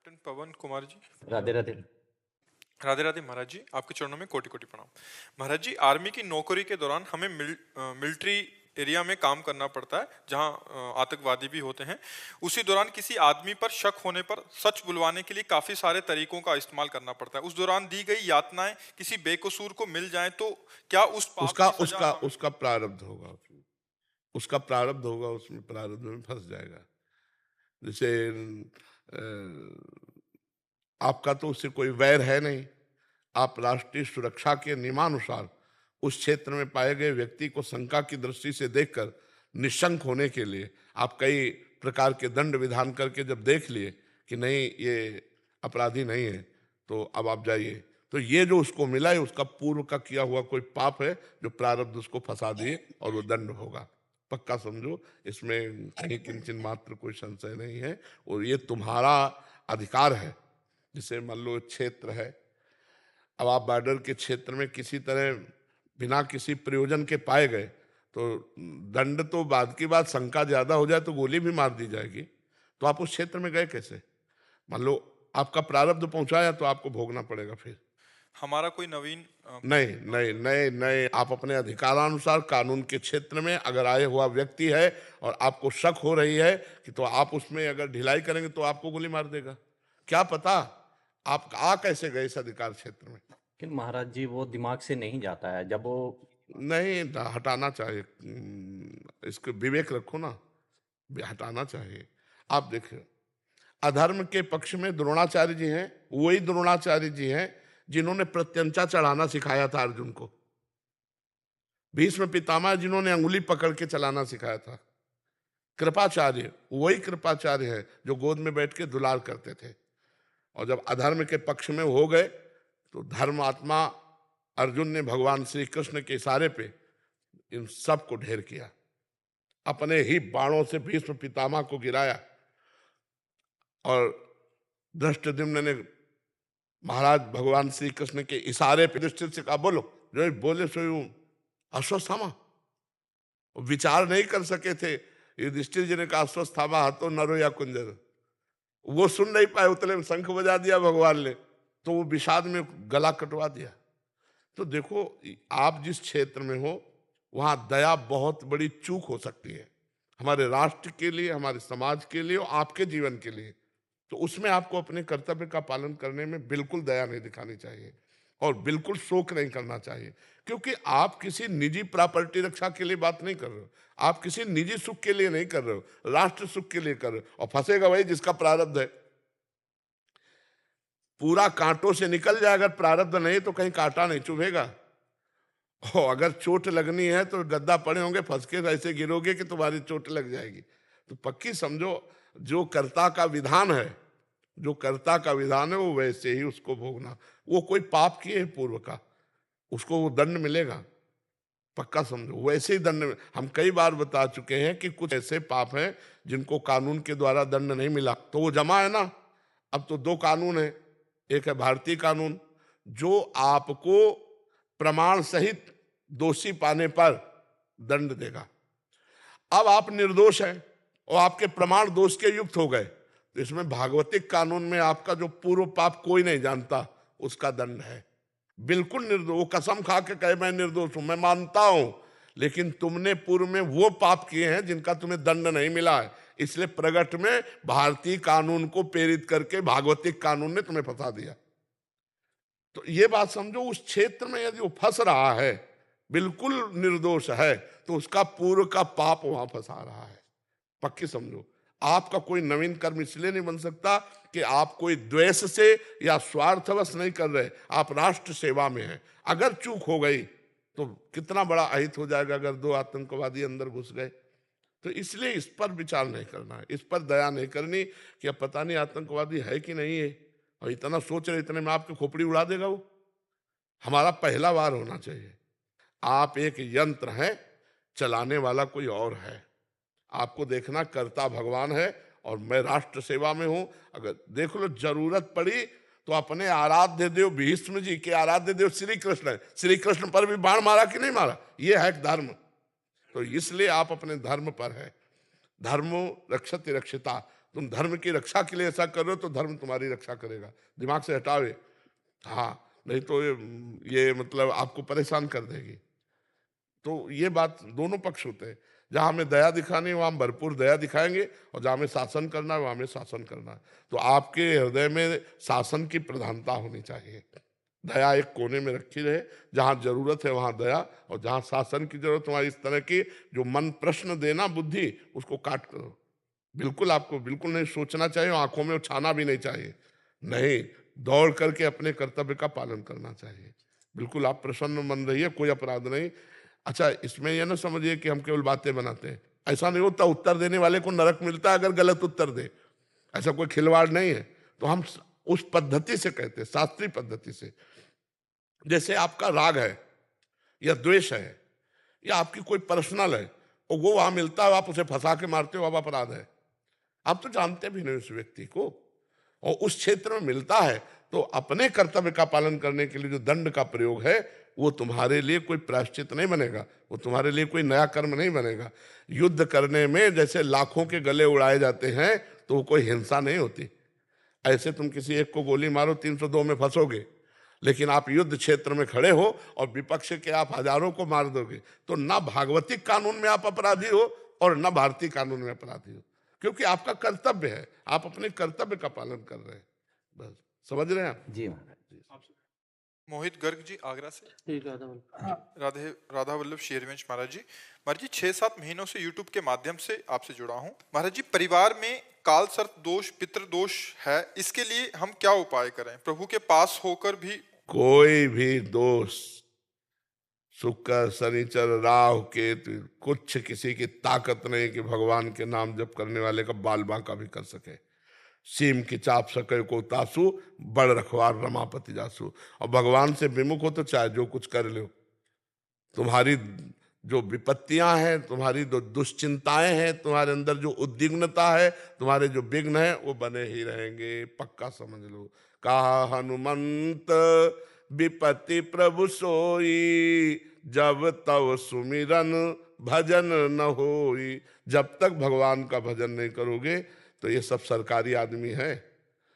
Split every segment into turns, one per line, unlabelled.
Captain पवन कुमार जी।
राधे राधे।
राधे राधे महाराज जी, आपके चरणों में कोटि कोटि प्रणाम। महाराज जी, आर्मी की नौकरी के दौरान हमें मिलिट्री एरिया में काम करना पड़ता है जहां आतंकवादी भी होते हैं। उसी दौरान किसी आदमी पर शक होने पर सच बुलवाने के लिए काफी सारे तरीकों का इस्तेमाल करना पड़ता है। उस दौरान दी गई यातनाएं किसी बेकसूर को मिल जाएं तो क्या उस पाप
उसका
की सजा
उसका उसका प्रारब्ध होगा, उसका प्रारब्ध होगा, उसमें प्रारब्ध में फंस जाएगा। जैसे आपका तो उससे कोई वैर है नहीं, आप राष्ट्रीय सुरक्षा के नियमानुसार उस क्षेत्र में पाए गए व्यक्ति को शंका की दृष्टि से देखकर निशंक होने के लिए आप कई प्रकार के दंड विधान करके जब देख लिए कि नहीं ये अपराधी नहीं है, तो अब आप जाइए। तो ये जो उसको मिला है उसका पूर्व का किया हुआ कोई पाप है जो प्रारब्ध उसको फंसा दिए और वो दंड होगा, पक्का समझो। इसमें कहीं किंचन मात्र कोई संशय नहीं है। और ये तुम्हारा अधिकार है। जैसे मान लो क्षेत्र है, अब आप बॉर्डर के क्षेत्र में किसी तरह बिना किसी प्रयोजन के पाए गए तो दंड तो बाद की बात, शंका ज्यादा हो जाए तो गोली भी मार दी जाएगी। तो आप उस क्षेत्र में गए कैसे? मान लो आपका प्रारब्ध पहुंचाया तो आपको भोगना पड़ेगा। फिर
हमारा कोई नवीन
नहीं नहीं नहीं नहीं, आप अपने अधिकारानुसार कानून के क्षेत्र में अगर आए हुआ व्यक्ति है और आपको शक हो रही है कि तो आप उसमें अगर ढिलाई करेंगे तो आपको गोली मार देगा। क्या पता आप आ कैसे गए इस अधिकार क्षेत्र में।
लेकिन महाराज जी वो दिमाग से नहीं जाता है जब वो
नहीं, हटाना चाहिए। इसको विवेक रखो ना, हटाना चाहिए। आप देखिए, अधर्म के पक्ष में द्रोणाचार्य जी हैं, वही द्रोणाचार्य जी हैं जिन्होंने प्रत्यंचा चढ़ाना सिखाया था अर्जुन को। भीष्म पितामह जिन्होंने अंगुली पकड़ के चलाना सिखाया था। कृपाचार्य वही कृपाचार्य है जो गोद में बैठ के दुलार करते थे। और जब अधर्म के पक्ष में हो गए तो धर्मात्मा अर्जुन ने भगवान श्री कृष्ण के इशारे पे इन सब को ढेर किया, अपने ही बाणों से भीष्म पितामह को गिराया। और धृष्टद्युम्न ने महाराज भगवान श्री कृष्ण के इशारे पे युधिष्ठिर से कहा बोलो, जो बोले सो अश्वत्थामा। विचार नहीं कर सके थे। युधिष्ठिर जी ने कहा अश्वत्थामा हतो नरो या कुंजर, वो सुन नहीं पाए, उतने में शंख बजा दिया भगवान ने, तो वो विषाद में गला कटवा दिया। तो देखो, आप जिस क्षेत्र में हो वहां दया बहुत बड़ी चूक हो सकती है, हमारे राष्ट्र के लिए, हमारे समाज के लिए और आपके जीवन के लिए। तो उसमें आपको अपने कर्तव्य का पालन करने में बिल्कुल दया नहीं दिखानी चाहिए और बिल्कुल शोक नहीं करना चाहिए। क्योंकि आप किसी निजी प्रॉपर्टी रक्षा के लिए बात नहीं कर रहे हो, आप किसी निजी सुख के लिए नहीं कर रहे हो, राष्ट्र सुख के लिए कर रहे हो। और फंसेगा वही जिसका प्रारब्ध है। पूरा कांटों से निकल जाए, अगर प्रारब्ध नहीं तो कहीं कांटा नहीं चुभेगा। और अगर चोट लगनी है तो गद्दा पड़े होंगे, फंस के ऐसे गिरोगे कि तुम्हारी चोट लग जाएगी। तो पक्की समझो, जो कर्ता का विधान है, जो कर्ता का विधान है वो वैसे ही उसको भोगना। वो कोई पाप किए है पूर्व का, उसको वो दंड मिलेगा, पक्का समझो। वैसे ही दंड हम कई बार बता चुके हैं कि कुछ ऐसे पाप हैं जिनको कानून के द्वारा दंड नहीं मिला, तो वो जमा है ना। अब तो दो कानून है, एक है भारतीय कानून जो आपको प्रमाण सहित दोषी पाने पर दंड देगा। अब आप निर्दोष हैं और आपके प्रमाण दोष के युक्त हो गए, तो इसमें भागवतिक कानून में आपका जो पूर्व पाप कोई नहीं जानता उसका दंड है। बिल्कुल निर्दोष, वो कसम खा के कहे मैं निर्दोष हूं, मैं मानता हूं, लेकिन तुमने पूर्व में वो पाप किए हैं जिनका तुम्हें दंड नहीं मिला है, इसलिए प्रगट में भारतीय कानून को प्रेरित करके भागवतिक कानून ने तुम्हें फंसा दिया। तो ये बात समझो, उस क्षेत्र में यदि वो फंस रहा है, बिल्कुल निर्दोष है, तो उसका पूर्व का पाप वहां फंसा रहा है, पक्की समझो। आपका कोई नवीन कर्म इसलिए नहीं बन सकता कि आप कोई द्वेष से या स्वार्थवश नहीं कर रहे, आप राष्ट्र सेवा में हैं। अगर चूक हो गई तो कितना बड़ा अहित हो जाएगा अगर दो आतंकवादी अंदर घुस गए। तो इसलिए इस पर विचार नहीं करना है, इस पर दया नहीं करनी कि अब पता नहीं आतंकवादी है कि नहीं है, और इतना सोच रहे इतने में आपकी खोपड़ी उड़ा देगा वो। हमारा पहला वार होना चाहिए, आप एक यंत्र हैं, चलाने वाला कोई और है। आपको देखना कर्ता भगवान है और मैं राष्ट्र सेवा में हूं। अगर देख लो जरूरत पड़ी तो अपने आराध्य देव भीष्म जी के आराध्य देव श्री कृष्ण है, श्री कृष्ण पर भी बाण मारा कि नहीं मारा, ये है धर्म। तो इसलिए आप अपने धर्म पर है, धर्मो रक्षति रक्षिता। तुम धर्म की रक्षा के लिए ऐसा कर रहे हो तो धर्म तुम्हारी रक्षा करेगा, दिमाग से हटावे। हाँ, नहीं तो ये मतलब आपको परेशान कर देगी। तो ये बात दोनों पक्ष होते हैं। जहां हमें दया दिखानी है वहां हम भरपूर दया दिखाएंगे, और जहां हमें शासन करना है वहां हमें शासन करना है। तो आपके हृदय में शासन की प्रधानता होनी चाहिए। दया एक कोने में रखी रहे, जहां जरूरत है वहां दया, और जहां शासन की जरूरत तुम्हारी इस तरह की जो मन प्रश्न देना बुद्धि, उसको काट करो। बिल्कुल आपको बिल्कुल नहीं सोचना चाहिए, आंखों में उछाना भी नहीं चाहिए, नहीं, दौड़ करके अपने कर्तव्य का पालन करना चाहिए। बिल्कुल आप प्रसन्न मन रहिए, कोई अपराध नहीं। अच्छा, इसमें यह ना समझिए कि हम केवल बातें बनाते हैं, ऐसा नहीं होता। उत्तर देने वाले को नरक मिलता है अगर गलत उत्तर दे, ऐसा कोई खिलवाड़ नहीं है। तो हम उस पद्धति से कहते हैं, शास्त्रीय पद्धति से। जैसे आपका राग है या द्वेष है या आपकी कोई पर्सनल है, और वो वहां मिलता है, आप उसे फंसा के मारते हो, अब अपराध है। आप तो जानते भी नहीं उस व्यक्ति को, और उस क्षेत्र में मिलता है, तो अपने कर्तव्य का पालन करने के लिए जो दंड का प्रयोग है वो तुम्हारे लिए कोई प्रायश्चित नहीं बनेगा, वो तुम्हारे लिए कोई नया कर्म नहीं बनेगा। युद्ध करने में जैसे लाखों के गले उड़ाए जाते हैं तो वो कोई हिंसा नहीं होती। ऐसे तुम किसी एक को गोली मारो 302 में फंसोगे, लेकिन आप युद्ध क्षेत्र में खड़े हो और विपक्ष के आप हजारों को मार दोगे, तो ना भागवतिक कानून में आप अपराधी हो और ना भारतीय कानून में अपराधी हो, क्योंकि आपका कर्तव्य है, आप अपने कर्तव्य का पालन कर रहे हैं। बस समझ रहे हैं आप?
जी महाराज जी।
मोहित गर्ग जी आगरा से।
ठीक है तो
राधा वल्लभ शेरवंश महाराज जी 6-7 महीनों से यूट्यूब के माध्यम से आपसे जुड़ा हूँ महाराज जी। परिवार में काल सर्प दोष, पितृ दोष है, इसके लिए हम क्या उपाय करें? प्रभु के पास होकर भी
कोई भी दोष, शुक्र शनिचर राहु केतु, कुछ किसी की ताकत नहीं कि भगवान के नाम जप करने वाले का बाल बांका भी कर सके। सीम की चाप सके को तासु, बड़ रखवार रमापति जासु। और भगवान से विमुख हो तो चाहे जो कुछ कर लो, तुम्हारी जो विपत्तियां हैं, तुम्हारी जो दुश्चिंताएं हैं, तुम्हारे अंदर जो उद्विग्नता है, तुम्हारे जो विघ्न है, वो बने ही रहेंगे, पक्का समझ लो। कहा हनुमंत विपत्ति प्रभु सोई, जब तब सुमिरन भजन न होई। जब तक भगवान का भजन नहीं करोगे तो ये सब सरकारी आदमी है,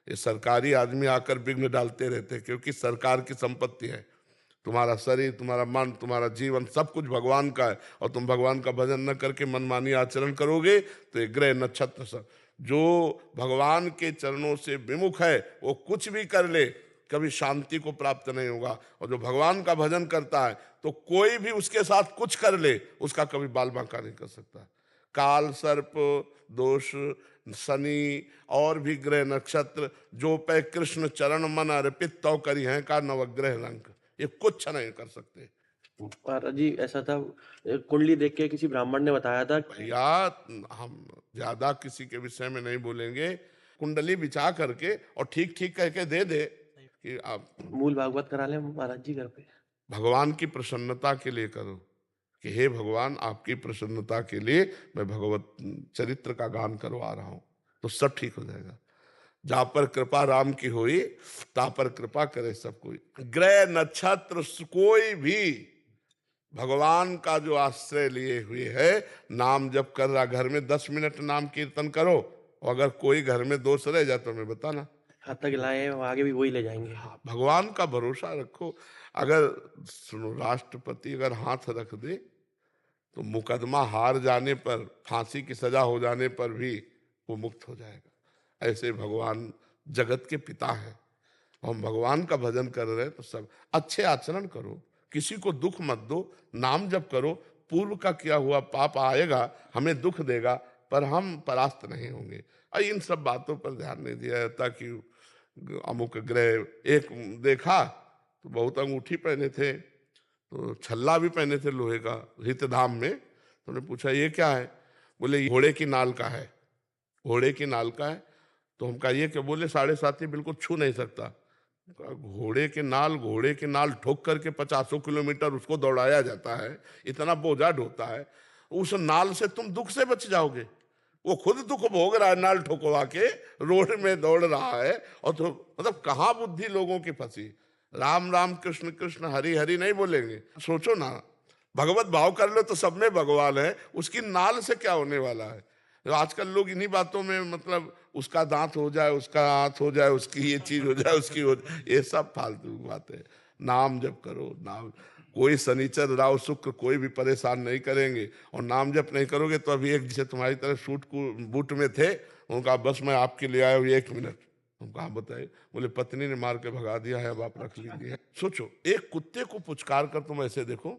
ये सरकारी आदमी आकर विघ्न डालते रहते हैं, क्योंकि सरकार की संपत्ति है। तुम्हारा शरीर, तुम्हारा मन, तुम्हारा जीवन, सब कुछ भगवान का है, और तुम भगवान का भजन न करके मनमानी आचरण करोगे तो ये ग्रह नक्षत्र सब, जो भगवान के चरणों से विमुख है वो कुछ भी कर ले, कभी शांति को प्राप्त नहीं होगा। और जो भगवान का भजन करता है तो कोई भी उसके साथ कुछ कर ले, उसका कभी बाल बांका नहीं कर सकता। काल सर्प दोष, शनि और भी ग्रह नक्षत्र, जो पे कृष्ण चरण मन अर्पित तो करी हैं का नवग्रह रंग, ये कुछ नहीं कर सकते।
महाराज जी ऐसा था, कुंडली देख के किसी ब्राह्मण ने बताया था।
भैया हम ज्यादा किसी के विषय में नहीं बोलेंगे, कुंडली बिछा करके और ठीक ठीक कह के दे दे कि आप
मूल भागवत करा लें महाराज जी घर पे।
भगवान की प्रसन्नता के लिए करो कि हे भगवान, आपकी प्रसन्नता के लिए मैं भगवत चरित्र का गान करवा रहा हूं, तो सब ठीक हो जाएगा। जहां पर कृपा राम की हुई, ता पर कृपा करे सब कोई। ग्रह नक्षत्र कोई भी भगवान का जो आश्रय लिए हुए है, नाम जप कर रहा, घर में 10 मिनट नाम कीर्तन करो, और अगर कोई घर में दोष रह जाए तो मैं बताना,
हाथ तक लाए हैं, आगे भी वही ले जाएंगे।
भगवान का भरोसा रखो। अगर सुनो, राष्ट्रपति अगर हाथ रख दे तो मुकदमा हार जाने पर, फांसी की सजा हो जाने पर भी वो मुक्त हो जाएगा। ऐसे भगवान जगत के पिता हैं, हम भगवान का भजन कर रहे हैं तो सब अच्छे आचरण करो, किसी को दुख मत दो, नाम जप करो। पूर्व का किया हुआ पाप आएगा, हमें दुख देगा, पर हम परास्त नहीं होंगे। और इन सब बातों पर ध्यान नहीं दिया जाता कि अमुक ग्रह, एक देखा तो बहुत अंगूठी पहने थे, तो छल्ला भी पहने थे लोहे का, हितधाम में। तो उन्होंने पूछा ये क्या है? बोले ये घोड़े की नाल का है। घोड़े की नाल का है? तो हम कहा ये क्या? बोले 7.5 बिल्कुल छू नहीं सकता। घोड़े के नाल ठोक करके 50 किलोमीटर उसको दौड़ाया जाता है, इतना बोझा ढोता है, उस नाल से तुम दुख से बच जाओगे? वो खुद दुख भोग रहा है, नाल ठोकवा के रोड में दौड़ रहा है, और तो मतलब कहाँ बुद्धि लोगों की फंसी। राम राम कृष्ण कृष्ण हरि हरि नहीं बोलेंगे? सोचो ना, भगवत भाव कर लो तो सब में भगवान है, उसकी नाल से क्या होने वाला है? आजकल लोग इन्हीं बातों में मतलब उसका दांत हो जाए, उसका हाथ हो जाए, उसकी ये चीज हो जाए, उसकी हो जाए, ये सब फालतू की बातें। नाम जप करो, नाम, कोई शनिचर राव शुक्र कोई भी परेशान नहीं करेंगे। और नाम जप नहीं करोगे तो अभी एक जिसे तुम्हारी तरह सूट को बूट में थे, उनका बस मैं आपके लिए आया हूँ 1 मिनट। हम कहा बताइए, बोले पत्नी ने मार के भगा दिया है, अब आप रख लीजिए। सोचो, एक कुत्ते को पुचकार कर तुम ऐसे देखो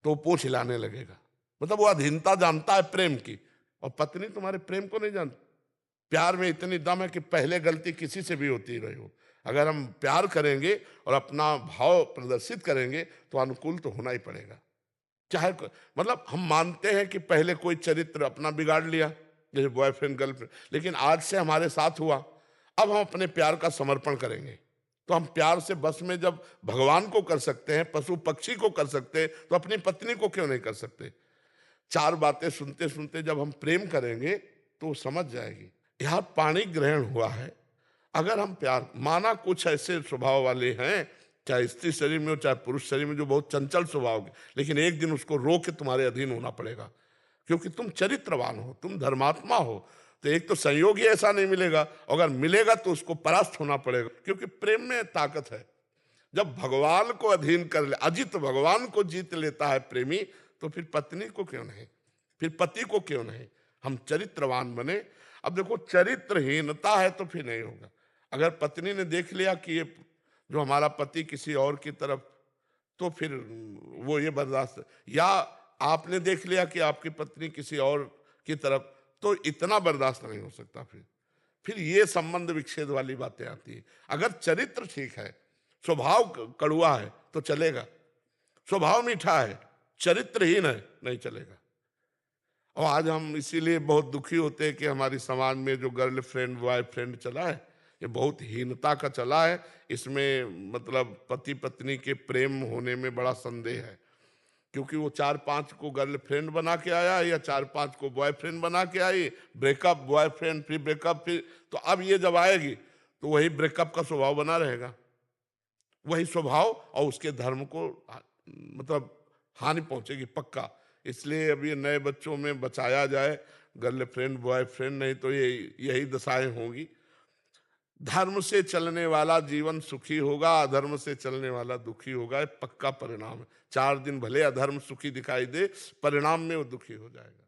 तो वो पूंछ हिलाने लगेगा, मतलब वो अधीनता जानता है प्रेम की। और पत्नी तुम्हारे प्रेम को नहीं जानती। प्यार में इतनी दम है कि पहले गलती किसी से भी होती रही हो, अगर हम प्यार करेंगे और अपना भाव प्रदर्शित करेंगे तो अनुकूल तो होना ही पड़ेगा। चाहे मतलब हम मानते हैं कि पहले कोई चरित्र अपना बिगाड़ लिया, जैसे बॉयफ्रेंड गर्लफ्रेंड, लेकिन आज से हमारे साथ हुआ, अब हम अपने प्यार का समर्पण करेंगे। तो हम प्यार से बस में जब भगवान को कर सकते हैं, पशु पक्षी को कर सकते हैं, तो अपनी पत्नी को क्यों नहीं कर सकते? 4 बातें सुनते सुनते जब हम प्रेम करेंगे तो वो समझ जाएगी। यहाँ पाणी ग्रहण हुआ है, अगर हम प्यार, माना कुछ ऐसे स्वभाव वाले हैं, चाहे स्त्री शरीर में हो चाहे पुरुष शरीर में, जो बहुत चंचल स्वभाव के, लेकिन एक दिन उसको रो के तुम्हारे अधीन होना पड़ेगा, क्योंकि तुम चरित्रवान हो, तुम धर्मात्मा हो। तो एक तो संयोग ही ऐसा नहीं मिलेगा, अगर मिलेगा तो उसको परास्त होना पड़ेगा, क्योंकि प्रेम में ताकत है। जब भगवान को अधीन कर ले, अजित भगवान को जीत लेता है प्रेमी, तो फिर पत्नी को क्यों नहीं, फिर पति को क्यों नहीं? हम चरित्रवान बने। अब देखो, चरित्रहीनता है तो फिर नहीं होगा। अगर पत्नी ने देख लिया कि ये जो हमारा पति किसी और की तरफ, तो फिर वो ये बर्दाश्त, या आपने देख लिया कि आपकी पत्नी किसी और की तरफ, तो इतना बर्दाश्त नहीं हो सकता। फिर ये संबंध विच्छेद वाली बातें आती है। अगर चरित्र ठीक है, स्वभाव कड़ुआ है तो चलेगा, स्वभाव मीठा है, चरित्रहीन है, नहीं चलेगा। और आज हम इसीलिए बहुत दुखी होते हैं कि हमारी समाज में जो गर्लफ्रेंड बॉयफ्रेंड चला है, ये बहुत हीनता का चला है। इसमें मतलब पति पत्नी के प्रेम होने में बड़ा संदेह है, क्योंकि वो 4-5 को गर्लफ्रेंड बना के आया या 4-5 को बॉयफ्रेंड बना के आई, ब्रेकअप, बॉयफ्रेंड, फिर ब्रेकअप, फिर तो अब ये जब आएगी तो वही ब्रेकअप का स्वभाव बना रहेगा, वही स्वभाव, और उसके धर्म को मतलब हानि पहुंचेगी पक्का। इसलिए अब ये नए बच्चों में बचाया जाए गर्लफ्रेंड बॉयफ्रेंड, नहीं तो ये यही दशाएं होंगी। धर्म से चलने वाला जीवन सुखी होगा, अधर्म से चलने वाला दुखी होगा, ये पक्का परिणाम है। 4 दिन भले अधर्म सुखी दिखाई दे, परिणाम में वो दुखी हो जाएगा।